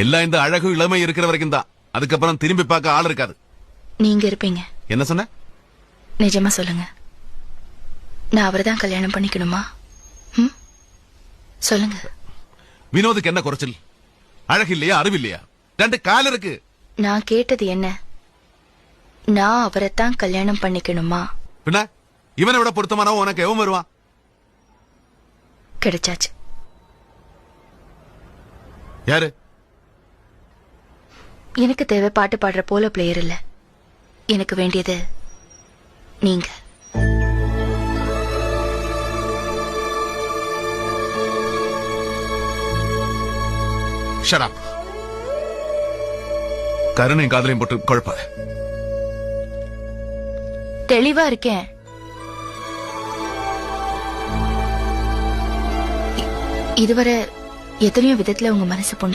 எல்லாம் இந்த அழகு இளமை இருக்கிற வரைக்கும் தான். அதுக்கப்புறம் திரும்பி பார்க்க ஆள் இருக்காது. நீங்க இருப்பீங்க. என்ன சொன்ன? நிஜமா சொல்லுங்க, நான் அவரைதான் கல்யாணம் பண்ணிக்கணுமா? சொல்லுங்க. வினோதுக்கு என்ன குறைச்சல்? அழகு இல்லையா, அறிவு இல்லையா? 2 கால் இருக்கு. நான் கேட்டது என்ன, நான் அவரைத்தான் கல்யாணம் பண்ணிக்கணுமா? பின்ன இவனை விட பொருத்தமானவன் உனக்கு எவன் வருவான்? கிடைச்சாச்சு. யாரு? எனக்கு தேவை பாட்டு பாடுற போல பிளேயர் இல்ல. எனக்கு வேண்டியது நீங்க. Shut up. கருணையும் காதலையும் போட்டு குழப்பாத. தெளிவா இருக்கேன். இதுவரை எத்தனையோ விதத்துல உங்க மனசு புண்படுத்தி